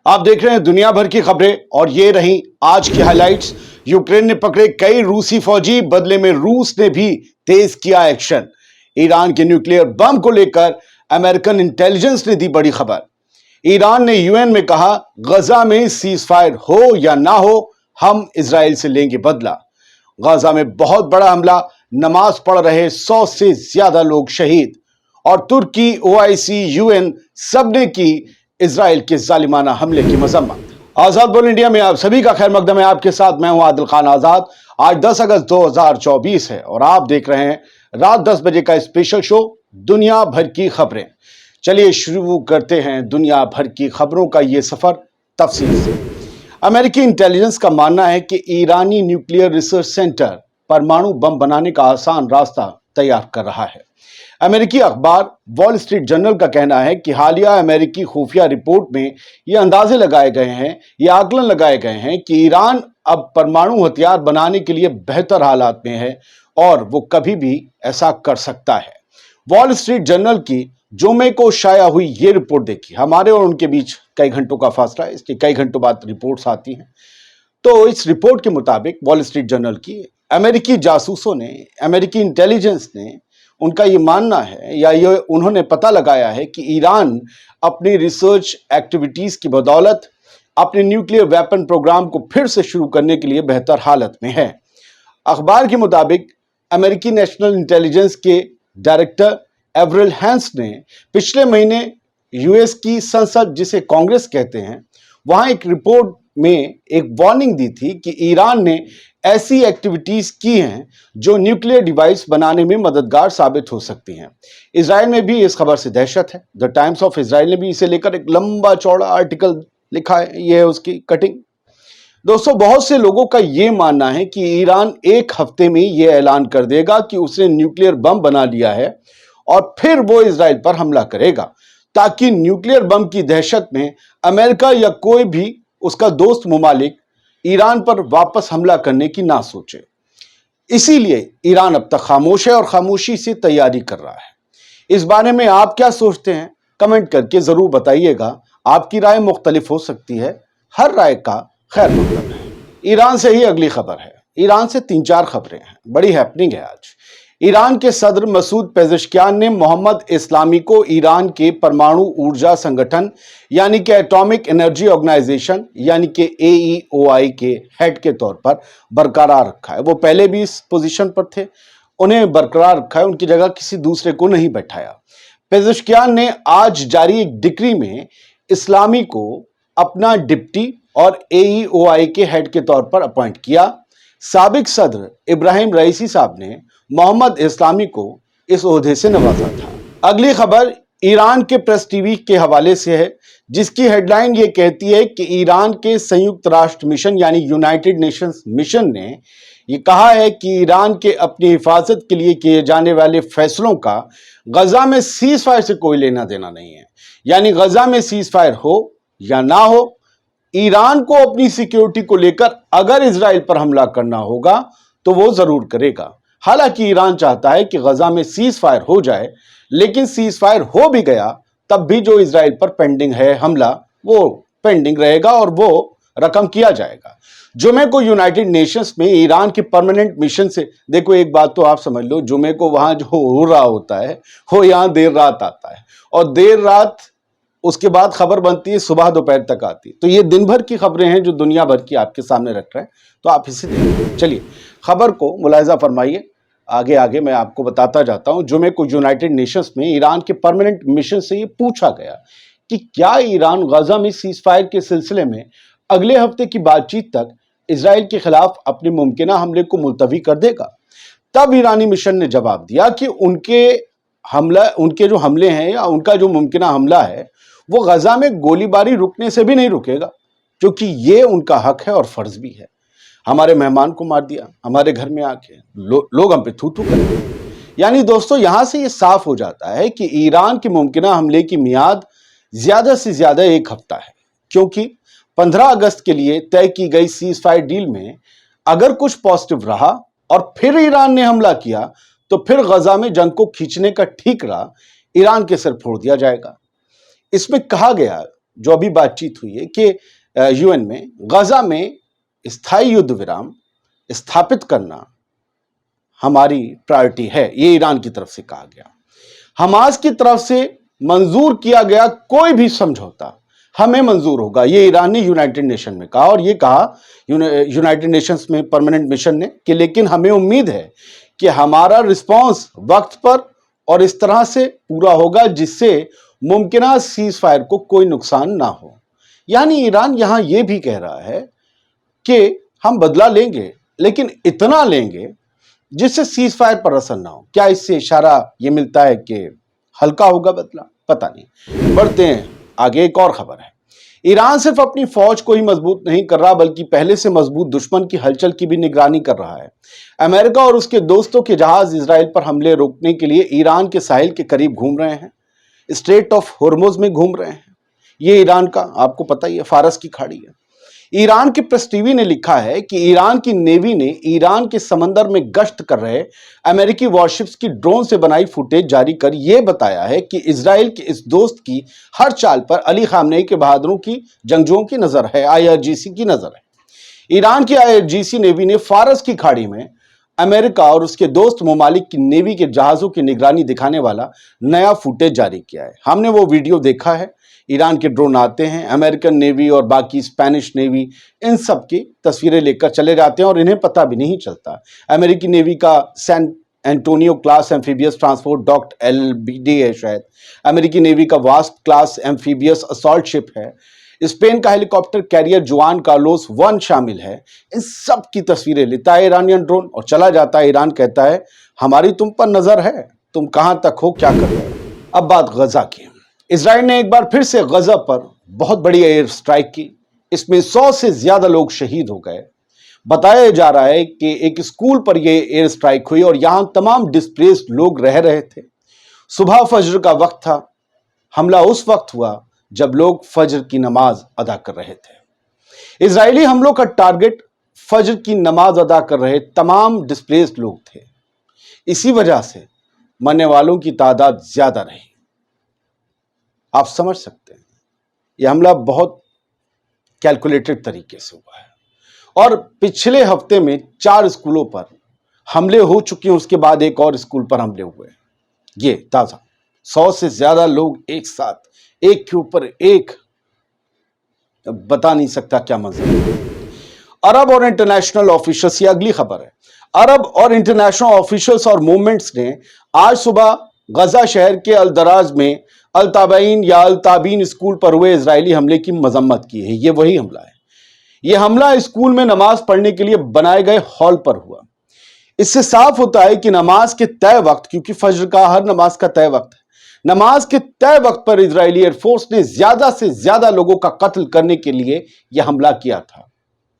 आप देख रहे हैं दुनिया भर की खबरें और ये रही आज की हाइलाइट्स। यूक्रेन ने पकड़े कई रूसी फौजी, बदले में रूस ने भी तेज किया एक्शन। ईरान के न्यूक्लियर बम को लेकर अमेरिकन इंटेलिजेंस ने दी बड़ी खबर। ईरान ने यूएन में कहा, गजा में सीज फायर हो या ना हो, हम इजराइल से लेंगे बदला। गजा में बहुत बड़ा हमला, नमाज पढ़ रहे 100 से ज्यादा लोग शहीद। और तुर्की, ओआईसी, यूएन सबने की इजराइल के जालिमाना हमले की मजम्मत। आजाद बोल इंडिया में आप सभी का खैर मकदम है। आपके साथ मैं हूं आदिल खान आजाद। आज 10 अगस्त 2024 है और आप देख रहे हैं रात 10 बजे का स्पेशल शो दुनिया भर की खबरें। चलिए शुरू करते हैं दुनिया भर की खबरों का ये सफर तफसील से। अमेरिकी इंटेलिजेंस का मानना है कि ईरानी न्यूक्लियर रिसर्च सेंटर परमाणु बम बनाने का आसान रास्ता तैयार कर रहा है। अमेरिकी अखबार वॉल स्ट्रीट जर्नल का कहना है कि हालिया अमेरिकी खुफिया रिपोर्ट में यह अंदाजे लगाए गए हैं, यह आकलन लगाए गए हैं कि ईरान अब परमाणु हथियार बनाने के लिए बेहतर हालात में है और वो कभी भी ऐसा कर सकता है। वॉल स्ट्रीट जर्नल की जुमे को शाया हुई ये रिपोर्ट देखी। हमारे और उनके बीच कई घंटों का फासला है, इसलिए कई घंटों बाद रिपोर्ट्स आती हैं। तो इस रिपोर्ट के मुताबिक वॉल स्ट्रीट जर्नल की अमेरिकी जासूसों ने, अमेरिकी इंटेलिजेंस ने, उनका ये मानना है या ये उन्होंने पता लगाया है कि ईरान अपनी रिसर्च एक्टिविटीज की बदौलत अपने न्यूक्लियर वेपन प्रोग्राम को फिर से शुरू करने के लिए बेहतर हालत में है। अखबार के मुताबिक अमेरिकी नेशनल इंटेलिजेंस के डायरेक्टर एवरेल हैंस ने पिछले महीने यूएस की संसद, जिसे कांग्रेस कहते हैं, वहां एक रिपोर्ट में एक वार्निंग दी थी कि ईरान ने ऐसी एक्टिविटीज की हैं जो न्यूक्लियर डिवाइस बनाने में मददगार साबित हो सकती हैं। इजराइल में भी इस खबर से दहशत है। द टाइम्स ऑफ इजराइल ने भी इसे लेकर एक लंबा चौड़ा आर्टिकल लिखा है। यह है उसकी कटिंग। दोस्तों, बहुत से लोगों का यह मानना है कि ईरान एक हफ्ते में यह ऐलान कर देगा कि उसने न्यूक्लियर बम बना लिया है और फिर वो इजराइल पर हमला करेगा, ताकि न्यूक्लियर बम की दहशत में अमेरिका या कोई भी उसका दोस्त मुमालिक ईरान पर वापस हमला करने की ना सोचे। इसीलिए ईरान अब तक खामोश है और खामोशी से तैयारी कर रहा है। इस बारे में आप क्या सोचते हैं? कमेंट करके जरूर बताइएगा। आपकी राय मुख्तलिफ हो सकती है, हर राय का खैर मकदम है। ईरान से ही अगली खबर है। ईरान से 3-4 खबरें हैं, बड़ी हैपनिंग है आज। ईरान के सदर मसूद पेज़ेश्कियान ने मोहम्मद इस्लामी को ईरान के परमाणु ऊर्जा संगठन यानी कि एटॉमिक एनर्जी ऑर्गेनाइजेशन यानी कि AEOI के हेड के तौर पर बरकरार रखा है। वो पहले भी इस पोजीशन पर थे, उन्हें बरकरार रखा है, उनकी जगह किसी दूसरे को नहीं बैठाया। पेज़ेश्कियान ने आज जारी एक डिक्री में इस्लामी को अपना डिप्टी और AEOI के हेड के तौर पर अपॉइंट किया। साबिक सदर इब्राहिम रईसी साहब ने मोहम्मद इस्लामी को इस ओहदे से नवाजा था। अगली खबर ईरान के प्रेस टीवी के हवाले से है, जिसकी हेडलाइन ये कहती है कि ईरान के संयुक्त राष्ट्र मिशन यानी यूनाइटेड नेशंस मिशन ने ये कहा है कि ईरान के अपनी हिफाजत के लिए किए जाने वाले फैसलों का गजा में सीज फायर से कोई लेना देना नहीं है। यानी गजा में सीज फायर हो या ना हो, ईरान को अपनी सिक्योरिटी को लेकर अगर इजराइल पर हमला करना होगा तो वो जरूर करेगा। हालांकि ईरान चाहता है कि गजा में सीज फायर हो जाए, लेकिन सीज फायर हो भी गया तब भी जो इजराइल पर पेंडिंग है हमला, वो पेंडिंग रहेगा और वो रकम किया जाएगा। जुमे को यूनाइटेड नेशंस में ईरान के परमानेंट मिशन से, देखो एक बात तो आप समझ लो, जुमे को वहां जो हो रहा होता है वो यहां देर रात आता है और देर रात उसके बाद खबर बनती है, सुबह दोपहर तक आती है। तो ये दिन भर की खबरें हैं जो दुनिया भर की आपके सामने रख रहे हैं, तो आप इसे देखिए। चलिए खबर को मुलाहिजा फरमाइए, आगे आगे मैं आपको बताता जाता हूं। जुमे को यूनाइटेड नेशंस में ईरान के परमानेंट मिशन से ये पूछा गया कि क्या ईरान गजा में सीज फायर के सिलसिले में अगले हफ्ते की बातचीत तक इजराइल के खिलाफ अपने मुमकिन हमले को मुलतवी कर देगा। तब ईरानी मिशन ने जवाब दिया कि उनके जो हमले हैं या उनका जो मुमकिन हमला है वो गजा में गोलीबारी रुकने से भी नहीं रुकेगा, क्योंकि ये उनका हक है और फर्ज भी है। हमारे मेहमान को मार दिया, हमारे घर में आके लोग हम पे थू थू करेंगे। यानी दोस्तों, यहां से ये साफ हो जाता है कि ईरान के मुमकिन हमले की मियाद ज्यादा से ज्यादा 1 हफ्ता है, क्योंकि 15 अगस्त के लिए तय की गई सीज फायर डील में अगर कुछ पॉजिटिव रहा और फिर ईरान ने हमला किया तो फिर गजा में जंग को खींचने का ठीकरा ईरान के सिर फोड़ दिया जाएगा। इसमें कहा गया जो अभी बातचीत हुई है कि यूएन में गजा में स्थायी युद्ध विराम स्थापित करना हमारी प्रायोरिटी है, ये ईरान की तरफ से कहा गया। हमास की तरफ से मंजूर किया गया कोई भी समझौता हमें मंजूर होगा, ये ईरान ने यूनाइटेड नेशन में कहा। और ये कहा यूनाइटेड नेशंस में परमानेंट मिशन ने कि लेकिन हमें उम्मीद है कि हमारा रिस्पांस वक्त पर और इस तरह से पूरा होगा जिससे मुमकिन सीज फायर को कोई नुकसान ना हो। यानी ईरान यहां यह भी कह रहा है कि हम बदला लेंगे, लेकिन इतना लेंगे जिससे सीज फायर पर असर ना हो। क्या इससे इशारा यह मिलता है कि हल्का होगा बदला? पता नहीं। बढ़ते हैं आगे, एक और खबर है। ईरान सिर्फ अपनी फौज को ही मजबूत नहीं कर रहा बल्कि पहले से मजबूत दुश्मन की हलचल की भी निगरानी कर रहा है। अमेरिका और उसके दोस्तों के जहाज इजराइल पर हमले रोकने के लिए ईरान के साहिल के करीब घूम रहे हैं, स्ट्रेट ऑफ हॉर्मुज में घूम रहे हैं। ये ईरान का आपको पता ही है फारस की खाड़ी है। ईरान की प्रेस टीवी ने लिखा है कि ईरान की नेवी ने ईरान के समंदर में गश्त कर रहे अमेरिकी वॉरशिप्स की ड्रोन से बनाई फुटेज जारी कर यह बताया है कि इजराइल के इस दोस्त की हर चाल पर अली खामनेई के बहादुरों की जंगजुओं की नजर है, IRGC की नजर है। ईरान की IRGC नेवी ने फारस की खाड़ी में अमेरिका और उसके दोस्त ममालिक की नेवी के जहाजों की निगरानी दिखाने वाला नया फुटेज जारी किया है। हमने वो वीडियो देखा है। ईरान के ड्रोन आते हैं, अमेरिकन नेवी और बाकी स्पेनिश नेवी इन सब की तस्वीरें लेकर चले जाते हैं और इन्हें पता भी नहीं चलता। अमेरिकी नेवी का San Antonio class amphibious transport docked LBD है शायद। अमेरिकी नेवी का Wasp class amphibious assault ship है। स्पेन का हेलीकॉप्टर कैरियर जुआन कार्लोस 1 शामिल है। इन सब की तस्वीरें लेता है ईरानियन ड्रोन और चला जाता है। ईरान कहता है हमारी तुम पर नजर है, तुम कहां तक हो, क्या कर रहे हो। अब बात गजा की। इजराइल ने एक बार फिर से गजा पर बहुत बड़ी एयर स्ट्राइक की। इसमें 100 से ज्यादा लोग शहीद हो गए। बताया जा रहा है कि एक स्कूल पर यह एयर स्ट्राइक हुई और यहां तमाम डिस्प्लेस्ड लोग रह रहे थे। सुबह फजर का वक्त था। हमला उस वक्त हुआ जब लोग फजर की नमाज अदा कर रहे थे। इजरायली हमलों का टारगेट फजर की नमाज अदा कर रहे तमाम डिस्प्लेस्ड लोग थे। इसी वजह से मरने वालों की तादाद ज्यादा रही। आप समझ सकते हैं यह हमला बहुत कैलकुलेटेड तरीके से हुआ है। और पिछले हफ्ते में 4 स्कूलों पर हमले हो चुके हैं, उसके बाद एक और स्कूल पर हमले हुए। ये ताजा 100 से ज्यादा लोग एक साथ, एक के ऊपर एक, बता नहीं सकता क्या मंजर है। अरब और इंटरनेशनल ऑफिशियल्स, ये अगली खबर है। अरब और इंटरनेशनल ऑफिशियल्स और मूवमेंट्स ने आज सुबह गजा शहर के अलदराज में अल-ताबईन या अल-ताबीन स्कूल पर हुए इजरायली हमले की मजम्मत की है। ये वही हमला है। यह हमला स्कूल में नमाज पढ़ने के लिए बनाए गए हॉल पर हुआ। इससे साफ होता है कि नमाज के तय वक्त, क्योंकि फजर का हर नमाज का तय वक्त है, नमाज के तय वक्त पर इजरायली एयरफोर्स ने ज्यादा से ज्यादा लोगों का कत्ल करने के लिए यह हमला किया था।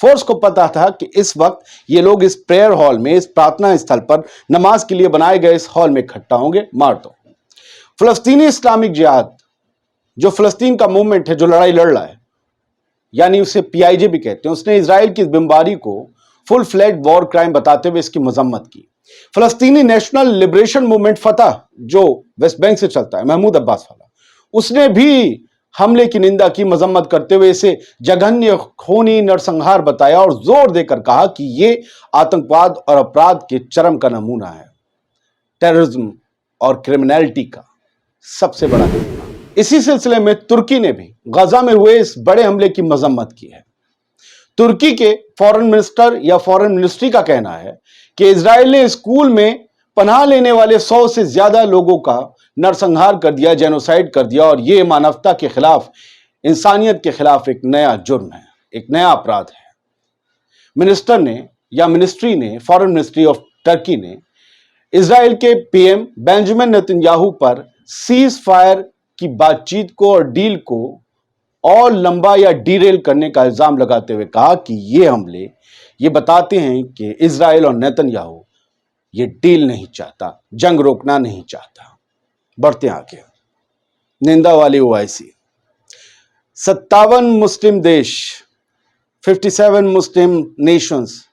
फोर्स को पता था कि इस वक्त ये लोग इस प्रेयर हॉल में, इस प्रार्थना स्थल पर नमाज के लिए बनाए गए इस हॉल में इकट्ठा होंगे, मार दो। फलस्तीनी इस्लामिक जिहाद, जो फलस्तीन का मूवमेंट है जो लड़ाई लड़ रहा है, यानी उसे PIJ भी कहते हैं, उसने इजराइल की बमबारी को फुल फ्लैग वॉर क्राइम बताते हुए इसकी मजम्मत की। फलस्तीनी नेशनल लिबरेशन मूवमेंट फतह, जो वेस्ट बैंक से चलता है, महमूद अब्बास वाला, उसने भी हमले की निंदा की, मजम्मत करते हुए इसे जघन्य खूनी नरसंहार बताया और जोर देकर कहा कि यह आतंकवाद और अपराध के चरम का नमूना है, टेररिज्म और क्रिमिनलिटी का सबसे बड़ा नमूना। इसी सिलसिले में तुर्की ने भी गजा में हुए इस बड़े हमले की मजम्मत की है। तुर्की के फॉरेन मिनिस्टर या फॉरेन मिनिस्ट्री का कहना है कि इजराइल ने स्कूल में पनाह लेने वाले 100 से ज्यादा लोगों का नरसंहार कर दिया, जेनोसाइड कर दिया, और यह मानवता के खिलाफ, इंसानियत के खिलाफ एक नया जुर्म है, एक नया अपराध है। मिनिस्टर ने या मिनिस्ट्री ने, फॉरेन मिनिस्ट्री ऑफ टर्की ने इजराइल के PM बेंजामिन नेतन्याहू पर सीज फायर की बातचीत को और डील को और लंबा या डीरेल करने का इल्जाम लगाते हुए कहा कि ये हमले ये बताते हैं कि इजराइल और नेतन्याहू ये डील नहीं चाहता, जंग रोकना नहीं चाहता। बढ़ते आगे, निंदा वाली OIC। 57 मुस्लिम देश, 57 मुस्लिम नेशंस,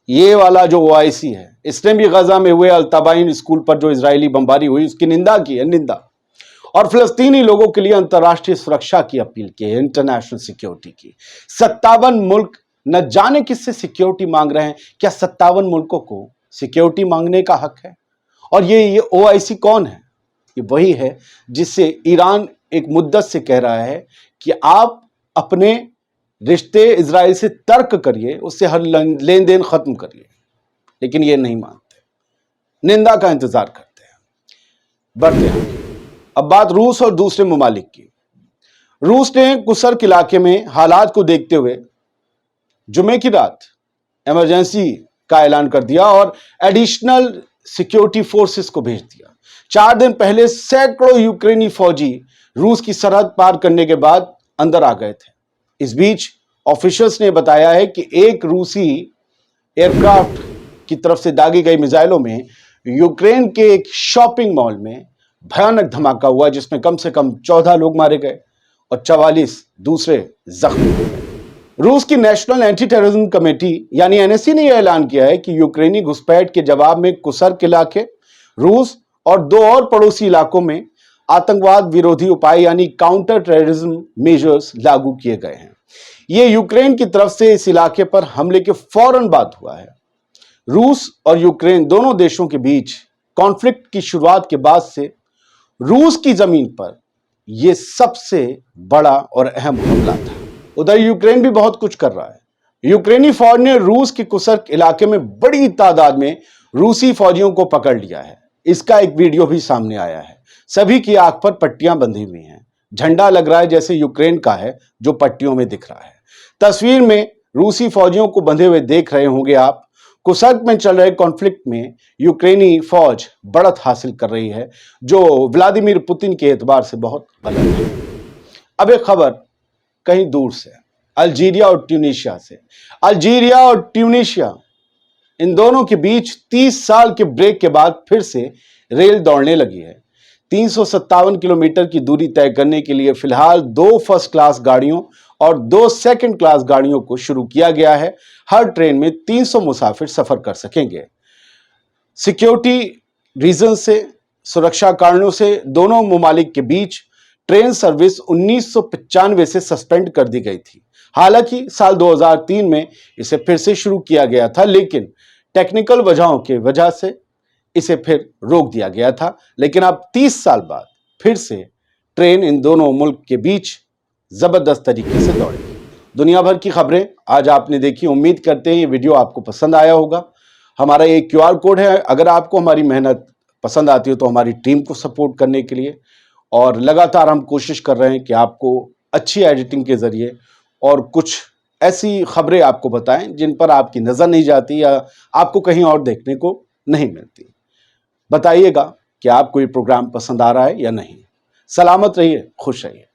ये वाला जो OIC है, इसने भी गजा में हुए अल-ताबाइन स्कूल पर जो इजरायली बमबारी हुई उसकी निंदा की है, निंदा। और फिलिस्तीनी लोगों के लिए अंतर्राष्ट्रीय सुरक्षा की अपील की है, इंटरनेशनल सिक्योरिटी की। 57 मुल्क न जाने किससे सिक्योरिटी मांग रहे हैं। क्या 57 मुल्कों को सिक्योरिटी मांगने का हक है? और ये ओआईसी कौन है? ये वही है जिससे ईरान एक मुद्दत से कह रहा है कि आप अपने रिश्ते इजराइल से तर्क करिए, उससे हर लेन देन खत्म करिए। लेकिन ये नहीं मानते, निंदा का इंतजार करते हैं। बढ़ते हैं अब बात रूस और दूसरे ममालिक की। रूस ने कुसर्क इलाके में हालात को देखते हुए जुमे की रात इमरजेंसी का ऐलान कर दिया और एडिशनल सिक्योरिटी फोर्सेस को भेज दिया। 4 दिन पहले सैकड़ों यूक्रेनी फौजी रूस की सरहद पार करने के बाद अंदर आ गए थे। इस बीच ऑफिशियल्स ने बताया है कि एक रूसी एयरक्राफ्ट की तरफ से दागी गई मिसाइलों में यूक्रेन के एक शॉपिंग मॉल में भयानक धमाका हुआ, जिसमें कम से कम 14 लोग मारे गए और 44 दूसरे जख्मी हुए। रूस की नेशनल एंटी टेररिज्म कमेटी यानी एनएससी ने यह ऐलान किया है कि यूक्रेनी घुसपैठ के जवाब में कुसर्क इलाके, रूस और 2 और पड़ोसी इलाकों में आतंकवाद विरोधी उपाय यानी काउंटर टेररिज्म मेजर्स लागू किए गए हैं। यह यूक्रेन की तरफ से इस इलाके पर हमले के फौरन बाद हुआ है। रूस और यूक्रेन दोनों देशों के बीच कॉन्फ्लिक्ट की शुरुआत के बाद से रूस की जमीन पर यह सबसे बड़ा और अहम हमला था। उधर यूक्रेन भी बहुत कुछ कर रहा है। यूक्रेनी फौज ने रूस के कुसर्क इलाके में बड़ी तादाद में रूसी फौजियों को पकड़ लिया है। इसका एक वीडियो भी सामने आया है। सभी की आंख पर पट्टियां बंधी हुई हैं। झंडा लग रहा है जैसे यूक्रेन का है, जो पट्टियों में दिख रहा है। तस्वीर में रूसी फौजियों को बंधे हुए देख रहे होंगे आप। कुसर्क में चल रहे कॉन्फ्लिक्ट में यूक्रेनी फौज बढ़त हासिल कर रही है, जो व्लादिमीर पुतिन के एतबार से बहुत गलत है। अब एक खबर कहीं दूर से, अल्जीरिया और ट्यूनीशिया से। अल्जीरिया और ट्यूनीशिया इन दोनों के बीच 30 साल के ब्रेक के बाद फिर से रेल दौड़ने लगी है। 357 किलोमीटर की दूरी तय करने के लिए फिलहाल 2 फर्स्ट क्लास गाड़ियों और 2 सेकंड क्लास गाड़ियों को शुरू किया गया है। हर ट्रेन में 300 मुसाफिर सफर कर सकेंगे। सिक्योरिटी रीजन से, सुरक्षा कारणों से दोनों ममालिक के बीच ट्रेन सर्विस 1995 से सस्पेंड कर दी गई थी। हालांकि साल 2003 में इसे फिर से शुरू किया गया था, लेकिन टेक्निकल वजहों की वजह से इसे फिर रोक दिया गया था। लेकिन अब 30 साल बाद फिर से ट्रेन इन दोनों मुल्क के बीच जबरदस्त तरीके से दौड़ेगी। दुनिया भर की खबरें आज आपने देखी। उम्मीद करते हैं ये वीडियो आपको पसंद आया होगा। हमारा एक QR कोड है, अगर आपको हमारी मेहनत पसंद आती हो तो हमारी टीम को सपोर्ट करने के लिए। और लगातार हम कोशिश कर रहे हैं कि आपको अच्छी एडिटिंग के जरिए और कुछ ऐसी खबरें आपको बताएं जिन पर आपकी नज़र नहीं जाती या आपको कहीं और देखने को नहीं मिलती। बताइएगा कि आपको ये प्रोग्राम पसंद आ रहा है या नहीं। सलामत रहिए, खुश रहिए।